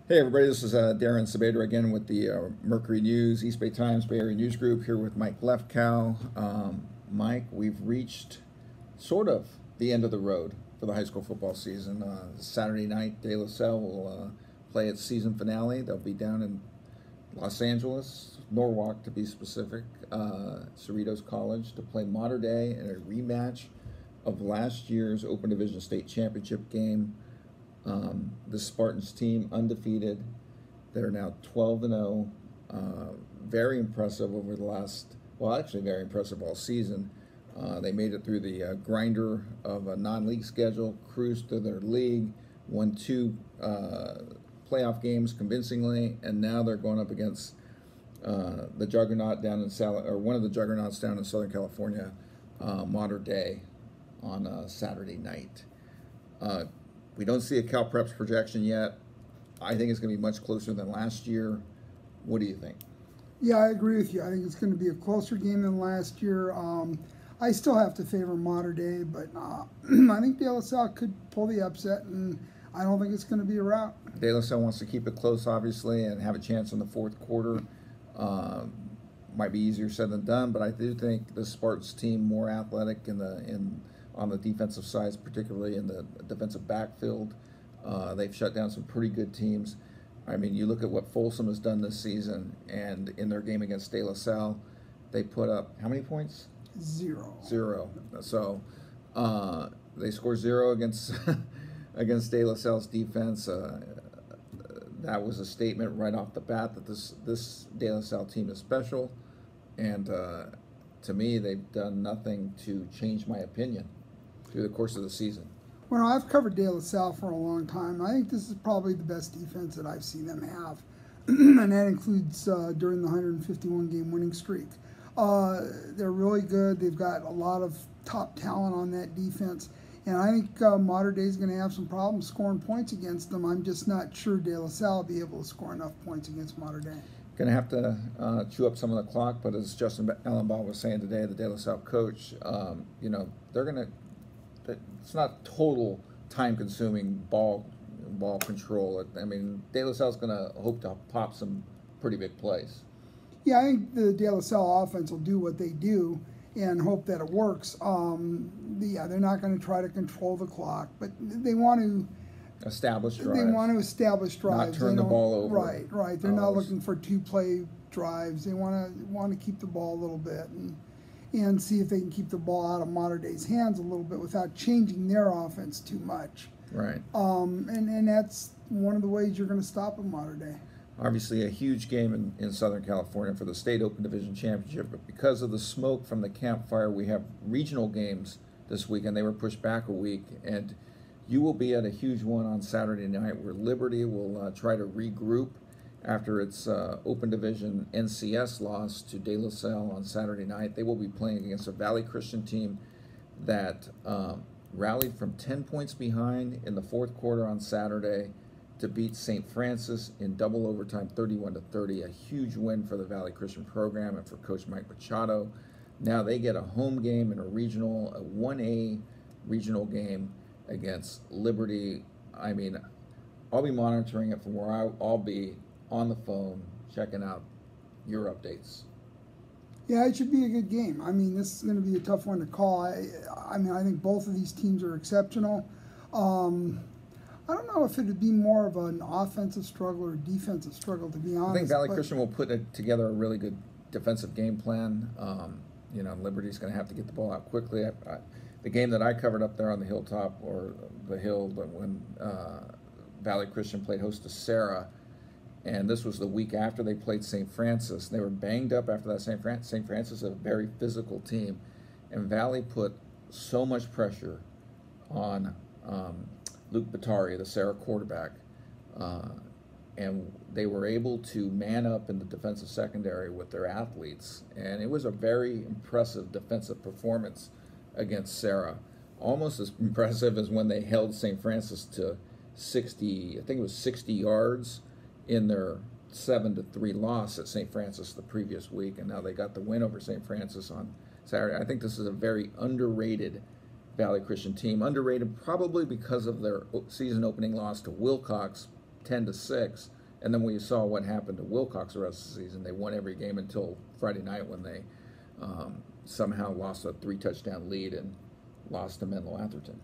Hey everybody, this is Darren Sabater again with the Mercury News, East Bay Times, Bay Area News Group, here with Mike Lefkow. Mike, we've reached sort of the end of the road for the high school football season. Saturday night, De La Salle will play its season finale. They'll be down in Los Angeles, Norwalk to be specific, Cerritos College, to play Mater Dei in a rematch of last year's Open Division State Championship game. The Spartans team undefeated. They're now 12-0. Very impressive over the last, well, actually very impressive all season. They made it through the grinder of a non-league schedule, cruised to their league, won two playoff games convincingly, and now they're going up against the juggernaut down in one of the juggernauts down in Southern California, Mater Dei, on Saturday night. We don't see a CalPreps projection yet. I think it's going to be much closer than last year. What do you think? Yeah, I agree with you. I think it's going to be a closer game than last year. I still have to favor Mater Dei, but I think De La Salle could pull the upset, and I don't think it's going to be a rout. De La Salle wants to keep it close, obviously, and have a chance in the fourth quarter. Might be easier said than done, but I do think the Spartans team more athletic on the defensive side, particularly in the defensive backfield. They've shut down some pretty good teams. I mean, you look at what Folsom has done this season, and in their game against De La Salle, they put up how many points? Zero. So they scored zero against against De La Salle's defense. That was a statement right off the bat that this De La Salle team is special, and to me, they've done nothing to change my opinion through the course of the season. Well, I've covered De La Salle for a long time. I think this is probably the best defense that I've seen them have, and that includes during the 151-game winning streak. They're really good. They've got a lot of top talent on that defense, and I think Mater Dei is going to have some problems scoring points against them. I'm just not sure De La Salle will be able to score enough points against Mater Dei. Going to have to chew up some of the clock, but as Justin Ellenbaugh was saying today, the De La Salle coach, they're going to. It's not total time-consuming ball control. I mean, De La Salle's going to hope to pop some pretty big plays. Yeah, I think the De La Salle offense will do what they do and hope that it works. They're not going to try to control the clock, but they want to establish drives. They want to establish drives. Not turn the ball over. Right. They're not looking for two-play drives. They want to keep the ball a little bit and see if they can keep the ball out of Mater Dei's hands a little bit without changing their offense too much. Right. And that's one of the ways you're going to stop a Mater Dei. Obviously a huge game in Southern California for the State Open Division Championship, but because of the smoke from the campfire, we have regional games this weekend. They were pushed back a week, and you will be at a huge one on Saturday night where Liberty will try to regroup after its Open Division NCS loss to De La Salle on Saturday night. They will be playing against a Valley Christian team that rallied from 10 points behind in the fourth quarter on Saturday to beat St. Francis in double overtime, 31-30. A huge win for the Valley Christian program and for Coach Mike Machado. Now they get a home game in a 1A regional game against Liberty. I mean, I'll be monitoring it from where I'll be on the phone, checking out your updates. Yeah, it should be a good game. I mean, this is going to be a tough one to call. I think both of these teams are exceptional. I don't know if it would be more of an offensive struggle or defensive struggle, to be honest. I think Valley Christian will put together a really good defensive game plan. Liberty's going to have to get the ball out quickly. The game that I covered up there on the hilltop, or the hill, when Valley Christian played host to Sarah, and this was the week after they played St. Francis. They were banged up after that. St. Francis is a very physical team, and Valley put so much pressure on Luke Batari, the Sarah quarterback, and they were able to man up in the defensive secondary with their athletes, and it was a very impressive defensive performance against Sarah. Almost as impressive as when they held St. Francis to 60, I think it was 60 yards in their 7-3 loss at St. Francis the previous week, and now they got the win over St. Francis on Saturday. I think this is a very underrated Valley Christian team. Underrated probably because of their season opening loss to Wilcox 10-6, And then we saw what happened to Wilcox the rest of the season. They won every game until Friday night when they somehow lost a 3-touchdown lead and lost to Menlo Atherton.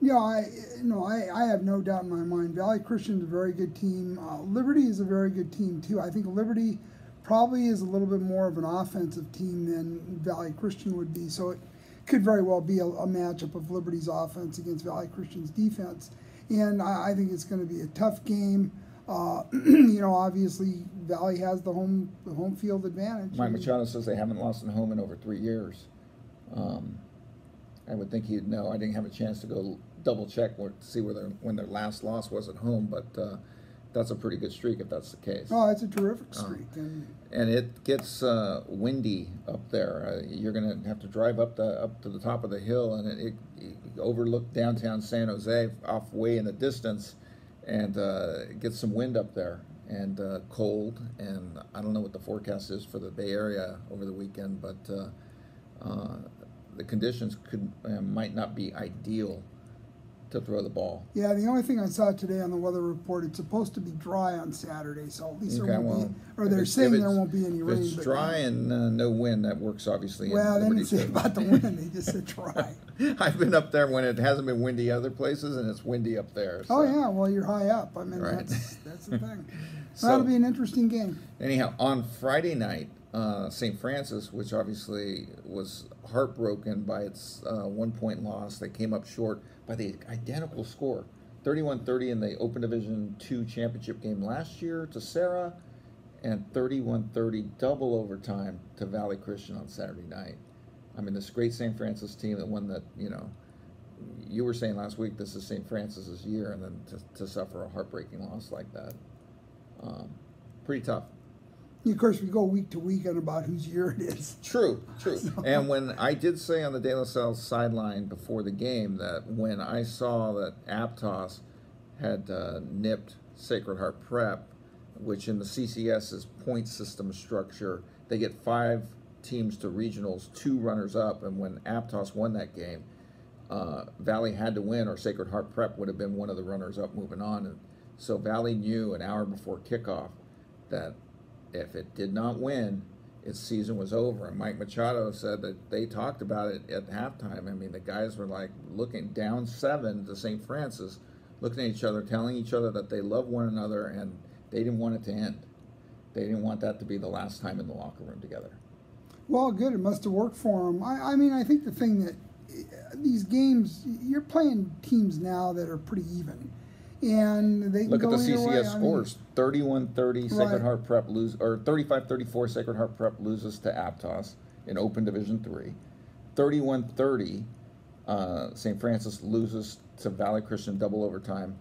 Yeah, I have no doubt in my mind. Valley Christian's a very good team. Liberty is a very good team too. I think Liberty probably is a little bit more of an offensive team than Valley Christian would be. So it could very well be a matchup of Liberty's offense against Valley Christian's defense. And I think it's going to be a tough game. Obviously Valley has the home field advantage. Mike Machado says they haven't lost at home in over 3 years. I would think he'd know. I didn't have a chance to go double check to see when their last loss was at home, but that's a pretty good streak if that's the case. Oh, it's a terrific streak. And it gets windy up there. You're going to have to drive up to the top of the hill, and it overlook downtown San Jose off way in the distance, and get some wind up there and cold. And I don't know what the forecast is for the Bay Area over the weekend, but the conditions might not be ideal to throw the ball. Yeah, the only thing I saw today on the weather report, it's supposed to be dry on Saturday, so at least there won't be, or they're saying there won't be any rain. If it's dry and no wind, that works obviously. Well, they didn't say about the wind, they just said dry. I've been up there when it hasn't been windy other places, and it's windy up there. So. Oh yeah, well you're high up. I mean, right. that's the thing. So, that'll be an interesting game. Anyhow, on Friday night, St. Francis, which obviously was heartbroken by its 1-point loss, they came up short by the identical score, 31-30 in the Open Division II championship game last year to Sarah, and 31-30 double overtime to Valley Christian on Saturday night. I mean, this great St. Francis team that won that, you were saying last week this is St. Francis's year, and then to suffer a heartbreaking loss like that, pretty tough. Of course, we go week to week on about whose year it is. True. So. And when I did say on the De La Salle sideline before the game that when I saw that Aptos had nipped Sacred Heart Prep, which in the CCS's point system structure, they get 5 teams to regionals, 2 runners-up, and when Aptos won that game, Valley had to win or Sacred Heart Prep would have been one of the runners-up moving on. And so Valley knew an hour before kickoff that if it did not win, its season was over. And Mike Machado said that they talked about it at halftime. I mean, the guys were like looking down 7 to St. Francis, looking at each other, telling each other that they love one another, and they didn't want it to end. They didn't want that to be the last time in the locker room together. Well, good. It must have worked for them. I mean, I think the thing that these games, you're playing teams now that are pretty even. And they can look go at the CCS way. scores. 31-30 Sacred Right. Heart Prep lose, or 35-34 Sacred Heart Prep loses to Aptos in Open Division 3. 31-30 St. Francis loses to Valley Christian double overtime,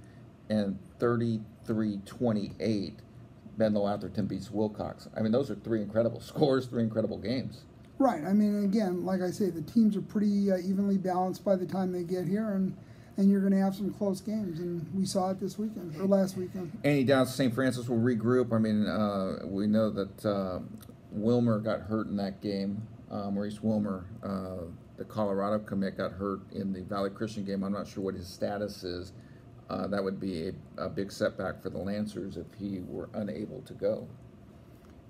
and 33-28 Menlo Atherton beats Wilcox. I mean, those are 3 incredible scores, 3 incredible games. Right. I mean, again, like I say, the teams are pretty evenly balanced by the time they get here, and you're going to have some close games, and we saw it this weekend, or last weekend. Any doubts St. Francis will regroup? I mean, we know that Wilmer got hurt in that game. Maurice Wilmer, the Colorado commit, got hurt in the Valley Christian game. I'm not sure what his status is. That would be a big setback for the Lancers if he were unable to go.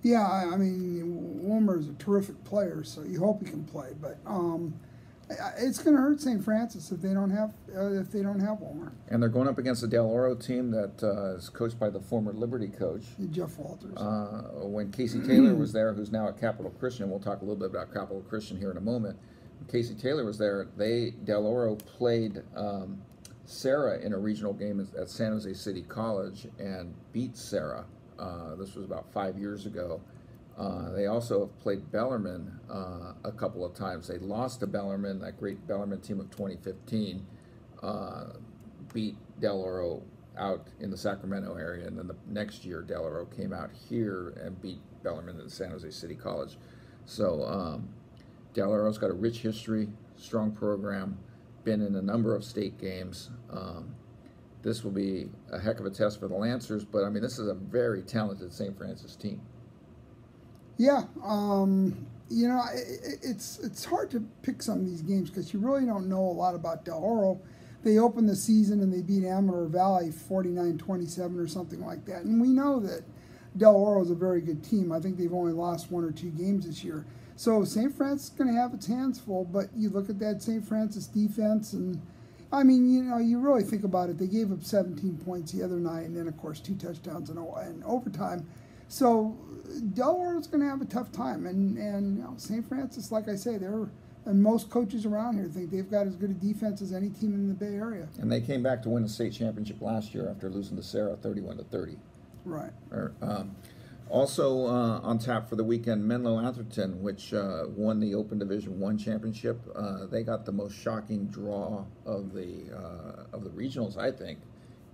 Yeah, I mean, Wilmer is a terrific player, so you hope he can play, but it's going to hurt St. Francis if they don't have Wilmer. And they're going up against a Del Oro team that is coached by the former Liberty coach, Jeff Walters. When Casey Taylor was there, who's now at Capital Christian, we'll talk a little bit about Capital Christian here in a moment. When Casey Taylor was there, Del Oro played Sarah in a regional game at San Jose City College and beat Sarah. This was about 5 years ago. They also have played Bellarmine a couple of times. They lost to Bellarmine, that great Bellarmine team of 2015, beat Del Oro out in the Sacramento area, and then the next year Del Oro came out here and beat Bellarmine at San Jose City College. So Del Oro's got a rich history, strong program, been in a number of state games. This will be a heck of a test for the Lancers, but I mean, this is a very talented St. Francis team. Yeah, it's hard to pick some of these games because you really don't know a lot about Del Oro. they opened the season and they beat Amador Valley 49-27 or something like that. And we know that Del Oro is a very good team. I think they've only lost 1 or 2 games this year. So St. Francis is going to have its hands full, but you look at that St. Francis defense, and I mean, you really think about it. They gave up 17 points the other night, and then, of course, 2 touchdowns in overtime. So Del Oro's going to have a tough time. And St. Francis, like I say, and most coaches around here think they've got as good a defense as any team in the Bay Area. And they came back to win the state championship last year after losing to Sarah 31-30. Right. Also on tap for the weekend, Menlo Atherton, which won the Open Division I championship. They got the most shocking draw of the regionals, I think,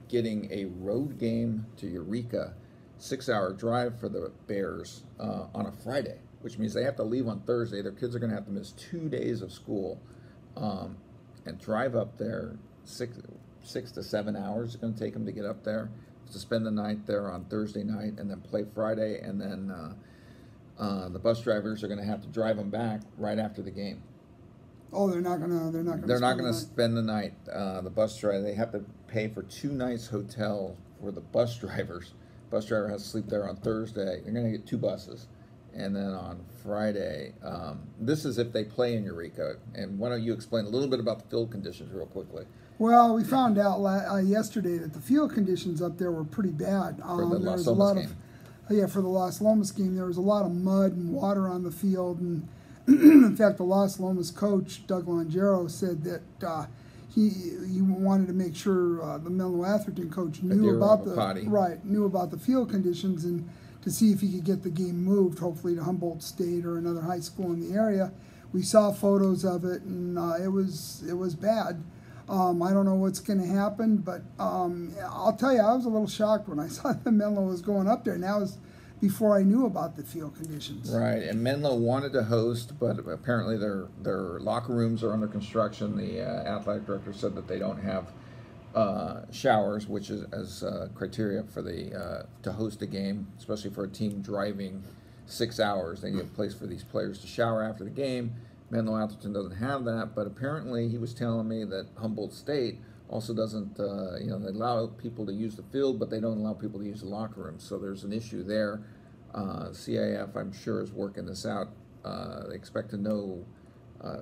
getting a road game to Eureka, 6-hour drive for the Bears on a Friday, which means they have to leave on Thursday. Their kids are going to have to miss 2 days of school and drive up there. 6 to 7 hours it's going to take them to get up there, to spend the night there on Thursday night, and then play Friday, and then the bus drivers are going to have to drive them back right after the game. Oh, they're not gonna spend the night. The bus driver, they have to pay for 2 nights hotel for the bus drivers. Bus driver has to sleep there on Thursday. They're going to get 2 buses, and then on Friday, this is if they play in Eureka. And why don't you explain a little bit about the field conditions real quickly? Well, we found out yesterday that the field conditions up there were pretty bad. For the Las Lomas game. For the Las Lomas game, there was a lot of mud and water on the field. And in fact, the Las Lomas coach, Doug Longero, said that he wanted to make sure the Menlo Atherton coach knew about the field conditions, and to see if he could get the game moved, hopefully to Humboldt State or another high school in the area. We saw photos of it, and it was bad. I don't know what's going to happen, but I'll tell you, I was a little shocked when I saw that Menlo was going up there, and that was before I knew about the field conditions. Right, and Menlo wanted to host, but apparently their locker rooms are under construction. The athletic director said that they don't have showers, which is as criteria for to host a game, especially for a team driving 6 hours. They need a place for these players to shower after the game. Menlo Atherton doesn't have that, but apparently he was telling me that Humboldt State also doesn't, they allow people to use the field, but they don't allow people to use the locker room. So there's an issue there. CIF, I'm sure, is working this out. They expect to know,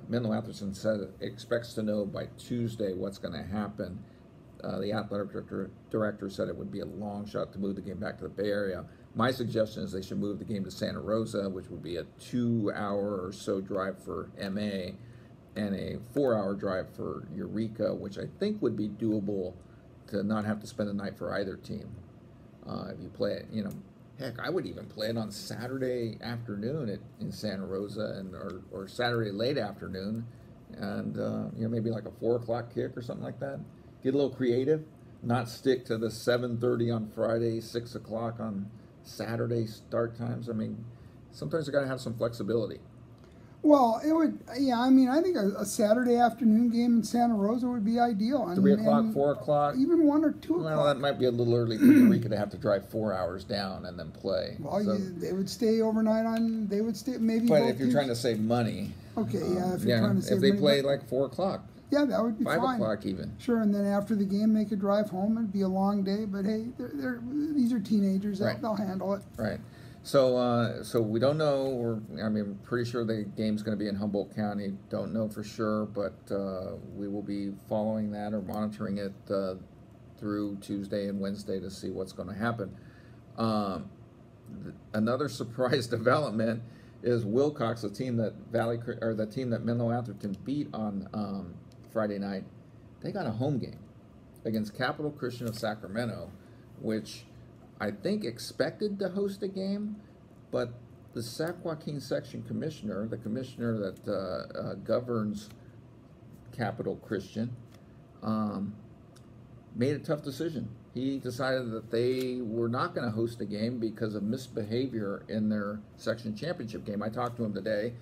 Menlo Atherton said expects to know by Tuesday what's going to happen. The athletic director said it would be a long shot to move the game back to the Bay Area. My suggestion is they should move the game to Santa Rosa, which would be a 2-hour or so drive for MA and a 4-hour drive for Eureka, which I think would be doable to not have to spend the night for either team. If you play it, heck, I would even play it on Saturday afternoon in Santa Rosa or Saturday late afternoon, and maybe like a 4 o'clock kick or something like that. Get a little creative, not stick to the 7:30 on Friday, 6 o'clock on Saturday start times. I mean, sometimes you got to have some flexibility. Well, it would, I think a Saturday afternoon game in Santa Rosa would be ideal. 3 o'clock, 4 o'clock? Even 1 or 2 o'clock. Well, that might be a little early for Eureka to have to drive 4 hours down and then play. Well, they would stay overnight maybe. But if you're trying to save money. Okay, if you're trying to save money. If they play but, like 4 o'clock. Yeah, that would be 5 fine. o'clock even. Sure, and then after the game, they could drive home. It'd be a long day, but hey, these are teenagers. They'll handle it. Right. So we don't know. I'm pretty sure the game's going to be in Humboldt County. Don't know for sure, but we will be following that or monitoring it through Tuesday and Wednesday to see what's going to happen. Another surprise development is Wilcox, the team that Menlo Atherton beat on Friday night. They got a home game against Capital Christian of Sacramento, which I think expected to host a game, but the Sac Joaquin section commissioner, the commissioner that governs Capital Christian, made a tough decision. He decided that they were not going to host a game because of misbehavior in their section championship game. I talked to him today.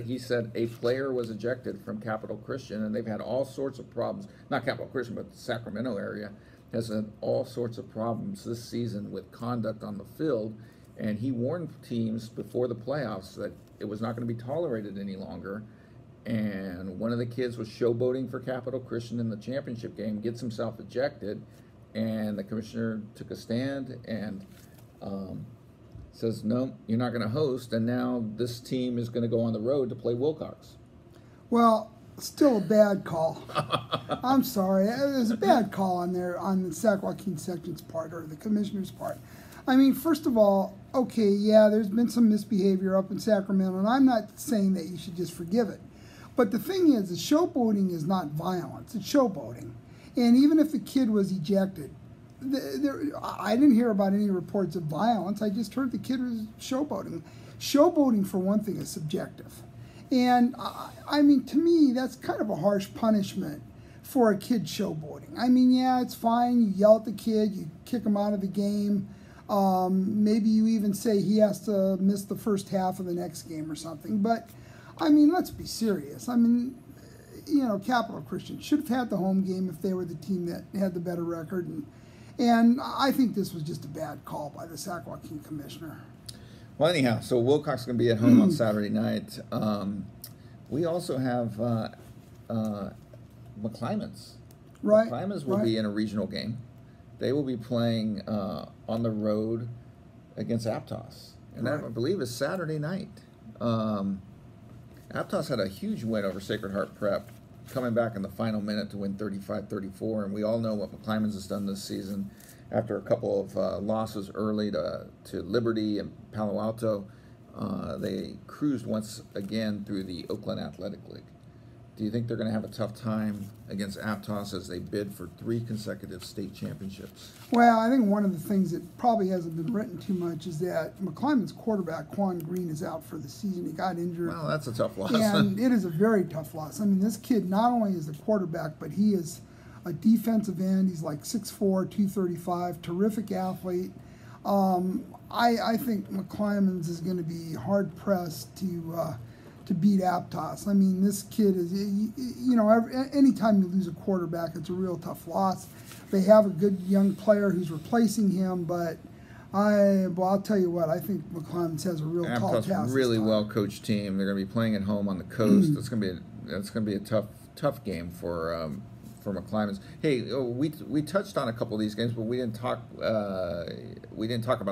He said a player was ejected from Capital Christian, and they've had all sorts of problems. Not Capital Christian, but the Sacramento area has had all sorts of problems this season with conduct on the field. And he warned teams before the playoffs that it was not going to be tolerated any longer. and one of the kids was showboating for Capital Christian in the championship game, gets himself ejected, and the commissioner took a stand and says, no, you're not going to host, and now this team is going to go on the road to play Wilcox. Well, still a bad call. I'm sorry. It was a bad call on the Sac Joaquin section's part, or the commissioner's part. I mean, first of all, okay, yeah, there's been some misbehavior up in Sacramento, and I'm not saying that you should just forgive it. But the thing is, showboating is not violence. It's showboating. And even if the kid was ejected, I didn't hear about any reports of violence. I just heard the kid was showboating. Showboating, for one thing, is subjective. And, I mean, to me, that's kind of a harsh punishment for a kid showboating. I mean, yeah, it's fine. You yell at the kid. You kick him out of the game. Maybe you even say he has to miss the first half of the next game or something. But, I mean, let's be serious. I mean, you know, Capital Christian should have had the home game if they were the team that had the better record. And I think this was just a bad call by the Sac Joaquin commissioner. Well, anyhow, so Wilcox is going to be at home on Saturday night. We also have McClymonds. Right. McClymonds will be in a regional game. They will be playing on the road against Aptos. And that, I believe, is Saturday night. Aptos had a huge win over Sacred Heart Prep, coming back in the final minute to win 35-34. And we all know what McClymonds has done this season. After a couple of losses early to Liberty and Palo Alto, they cruised once again through the Oakland Athletic League. Do you think they're going to have a tough time against Aptos as they bid for 3 consecutive state championships? Well, I think one of the things that probably hasn't been written too much is that McClymonds quarterback Quan Green is out for the season. He got injured. Well, that's a tough loss. And it is a very tough loss. I mean, this kid not only is the quarterback, but he is a defensive end. He's like 6'4", 235, terrific athlete. I think McClymonds is going to be hard pressed to beat Aptos. I mean, this kid is, you know, anytime you lose a quarterback, it's a real tough loss. They have a good young player who's replacing him, but I'll tell you what, I think McClymonds has a real tall task. Really well coached team. They're going to be playing at home on the coast. That's going to be a tough game for McClymonds. Hey, we touched on a couple of these games, but we didn't talk about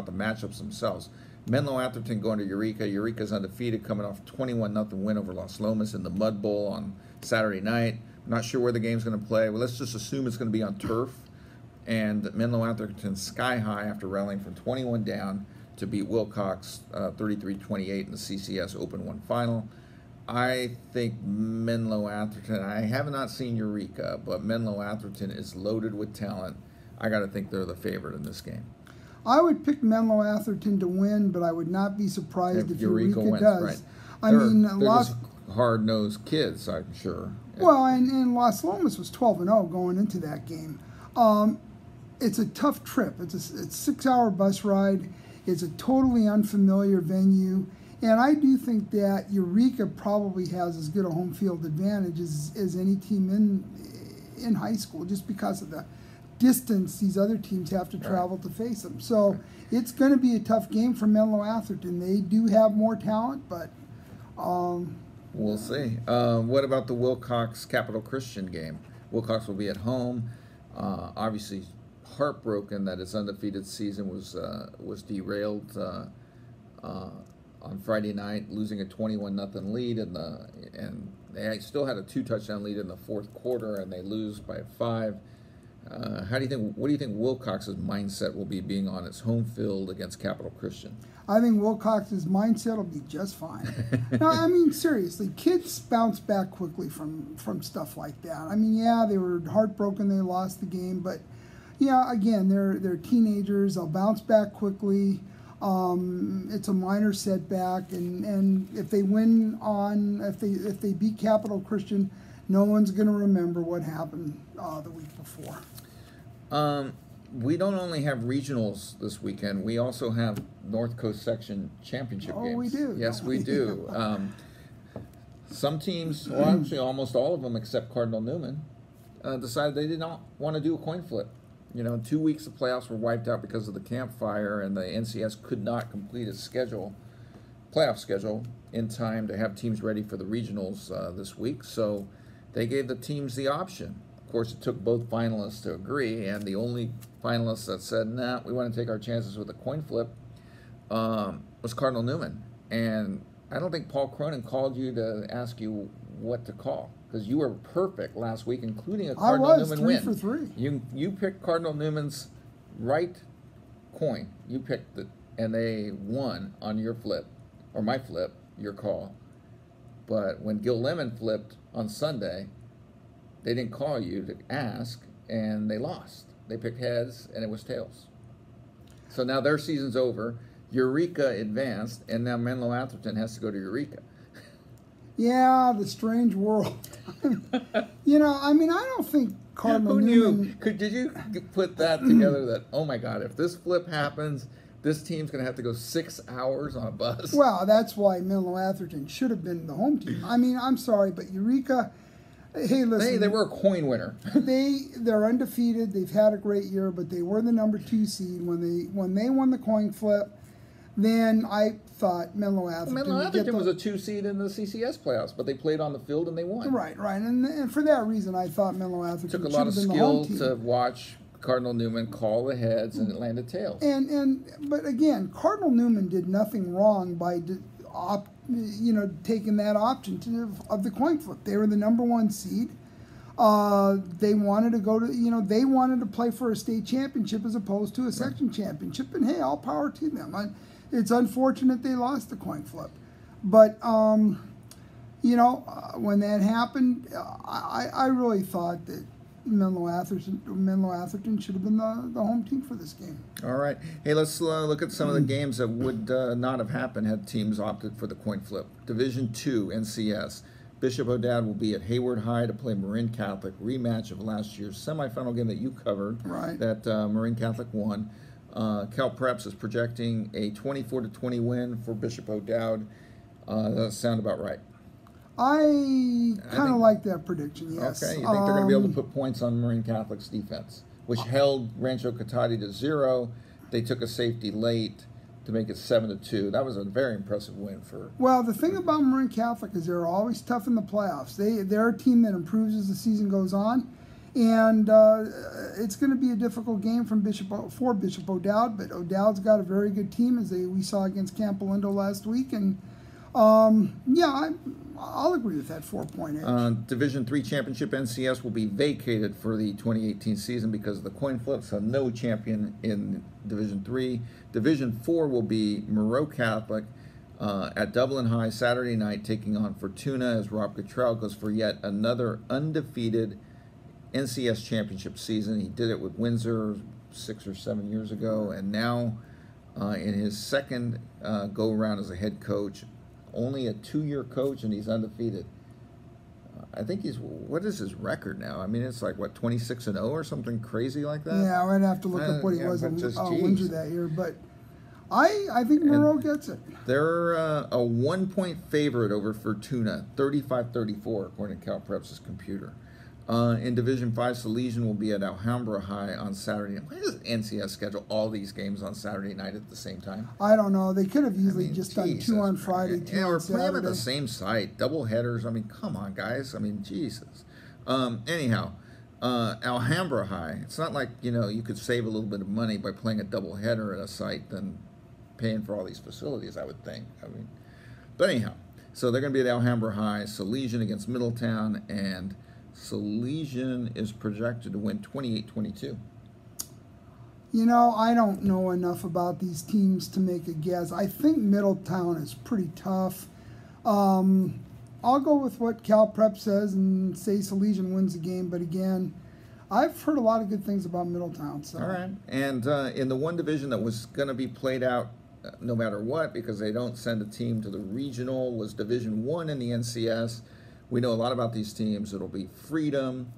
the matchups themselves. Menlo Atherton going to Eureka. Eureka's undefeated, coming off 21-0 win over Las Lomas in the Mud Bowl on Saturday night. I'm not sure where the game's going to play. Well, let's just assume it's going to be on turf. And Menlo Atherton sky high after rallying from 21 down to beat Wilcox 33-28 in the CCS Open 1 final. I think Menlo Atherton, I have not seen Eureka, but Menlo Atherton is loaded with talent. I got to think they're the favorite in this game. I would pick Menlo Atherton to win, but I would not be surprised if Eureka wins, does. Right. They're just hard-nosed kids, I'm sure. Well, and Las Lomas was 12-0 going into that game. It's a tough trip. It's a 6-hour bus ride. It's a totally unfamiliar venue. And I do think that Eureka probably has as good a home field advantage as any team in high school, just because of the distance these other teams have to travel to face them. So it's going to be a tough game for Menlo Atherton. They do have more talent, but we'll see. What about the Wilcox Capital Christian game? Wilcox will be at home. Obviously, heartbroken that its undefeated season was derailed on Friday night, losing a 21-0 lead and they still had a 2-touchdown lead in the fourth quarter, and they lose by 5. What do you think Wilcox's mindset will be being on its home field against Capital Christian? I think Wilcox's mindset will be just fine. No, I mean, seriously, kids bounce back quickly from stuff like that. I mean, yeah, they were heartbroken they lost the game, but yeah, again, they're teenagers. They'll bounce back quickly. It's a minor setback, and if they if they beat Capital Christian, no one's going to remember what happened the week before. We don't only have regionals this weekend. We also have North Coast Section championship games. Oh, we do. Yes, we do. Some teams, well, actually almost all of them except Cardinal Newman, decided they did not want to do a coin flip. 2 weeks of playoffs were wiped out because of the campfire, and the NCS could not complete its schedule. playoff schedule in time to have teams ready for the regionals this week. So they gave the teams the option. Of course, it took both finalists to agree, and the only finalist that said, nah, we want to take our chances with a coin flip was Cardinal Newman. And I don't think Paul Cronin called you to ask you what to call, because you were perfect last week, including a Cardinal Newman win. 3 for 3. You picked Cardinal Newman's right coin. You picked it, and they won on your flip, or my flip, your call. But when Gil Lemon flipped on Sunday, they didn't call you to ask, and they lost. They picked heads, and it was tails. So now their season's over. Eureka advanced, and now Menlo Atherton has to go to Eureka. Yeah, the strange world. You know, I mean, I don't think Cardinal Who Newman... knew? Did you put that together that, oh my God, if this flip happens, this team's going to have to go 6 hours on a bus? Well, that's why Menlo Atherton should have been the home team. I mean, I'm sorry, but Eureka... Hey, listen. They were a coin winner. They're undefeated. They've had a great year, but they were the number 2 seed when they won the coin flip. Then I thought Menlo Atherton. Menlo Atherton was a 2 seed in the CCS playoffs, but they played on the field and they won. Right, and for that reason, I thought Menlo Atherton took a lot of skill to watch Cardinal Newman call the heads, and it landed tails. But again, Cardinal Newman did nothing wrong by taking that option of the coin flip. They were the number 1 seed. They wanted to go to, they wanted to play for a state championship as opposed to a section championship. And hey, all power to them. It's unfortunate they lost the coin flip. But, when that happened, I really thought that Menlo Atherton should have been the home team for this game. All right. Hey, let's look at some of the games that would not have happened had teams opted for the coin flip. Division II NCS. Bishop O'Dowd will be at Hayward High to play Marin Catholic, rematch of last year's semifinal game that you covered, right? That Marin Catholic won. Cal Preps is projecting a 24-20 win for Bishop O'Dowd. Does that sound about right? I kind of like that prediction, yes. Okay, you think they're going to be able to put points on Marin Catholic's defense, which held Rancho Cotati to 0. They took a safety late to make it 7-2. That was a very impressive win for... Well, the thing about Marin Catholic is they're always tough in the playoffs. They're a team that improves as the season goes on, and it's going to be a difficult game for Bishop O'Dowd, but O'Dowd's got a very good team, as we saw against Campo Lindo last week, and I'll agree with that 4-point edge. Division III championship NCS will be vacated for the 2018 season because of the coin flip, so no champion in Division III. Division IV will be Moreau Catholic at Dublin High Saturday night, taking on Fortuna as Rob Cottrell goes for yet another undefeated NCS championship season. He did it with Windsor 6 or 7 years ago, and now in his second go-around as a head coach, only a 2-year coach, and he's undefeated. I think what is his record now? I mean, it's like, 26-0 or something crazy like that? Yeah, I'd have to look up what he was in Windsor that year, but I think Moreau gets it. They're a 1-point favorite over Fortuna, 35-34, according to Cal Preps' computer. In Division V, Salesian will be at Alhambra High on Saturday night. Why does NCS schedule all these games on Saturday night at the same time? I don't know. They could have easily done 2 on Friday, 2 on Saturday. We're playing at the same site, double headers. I mean, come on, guys. I mean, Jesus. Anyhow, Alhambra High. It's not like, you could save a little bit of money by playing a double header at a site than paying for all these facilities, I would think. But anyhow, so they're going to be at Alhambra High, Salesian against Middletown, and Salesian is projected to win 28-22. I don't know enough about these teams to make a guess. I think Middletown is pretty tough. I'll go with what Cal Prep says and say Salesian wins the game. But again, I've heard a lot of good things about Middletown. So. All right. And in the one division that was going to be played out no matter what, because they don't send a team to the regional, was Division I in the NCS. We know a lot about these teams. It'll be Freedom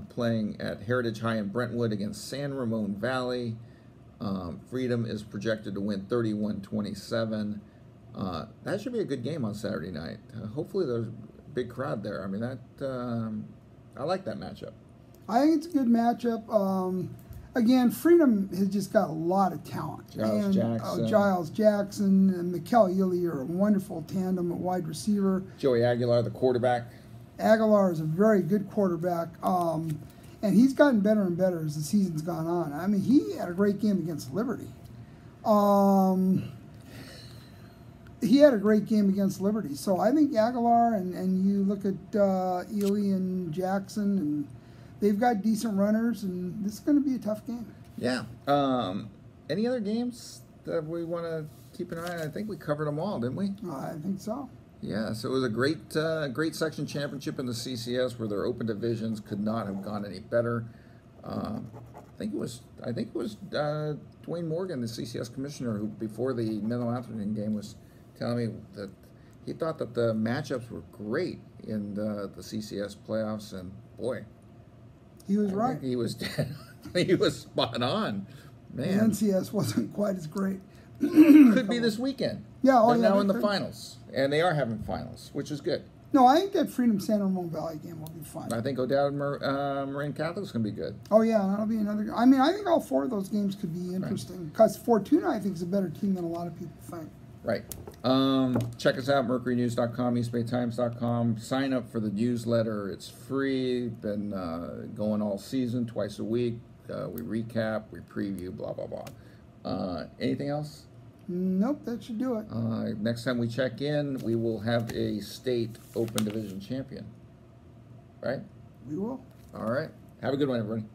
playing at Heritage High in Brentwood against San Ramon Valley. Freedom is projected to win 31-27. That should be a good game on Saturday night. Hopefully there's a big crowd there. I mean, I like that matchup. I think it's a good matchup. again, Freedom has just got a lot of talent. Giles Jackson and Mikel Ely are a wonderful tandem at wide receiver. Joey Aguilar, the quarterback. Aguilar is a very good quarterback, and he's gotten better and better as the season's gone on. I mean, he had a great game against Liberty. He had a great game against Liberty. So I think Aguilar, and you look at Ely and Jackson, and they've got decent runners, and this is going to be a tough game. Yeah. Any other games that we want to keep an eye on? I think we covered them all, didn't we? I think so. Yeah, so it was a great section championship in the CCS where their open divisions could not have gone any better. I think it was Dwayne Morgan, the CCS commissioner, who before the Middle Atherton game was telling me that he thought that the matchups were great in the CCS playoffs, and boy, he was right. He was he was spot on. Man, the NCS wasn't quite as great. Could be this weekend. Yeah, they're now in the finals, and they are having finals, which is good. No, I think that Freedom San Ramon Valley game will be fun. I think O'Dowd Moraine Catholic's going to be good. Oh, yeah, that'll be another. I mean, I think all four of those games could be interesting because Fortuna, I think, is a better team than a lot of people think. Right. Check us out, mercurynews.com, eastbaytimes.com. Sign up for the newsletter. It's free. Been going all season, twice a week. We recap, we preview, blah, blah, blah. Anything else? Nope, that should do it. Next time we check in, we will have a state open division champion. Right? We will. All right. Have a good one, everybody.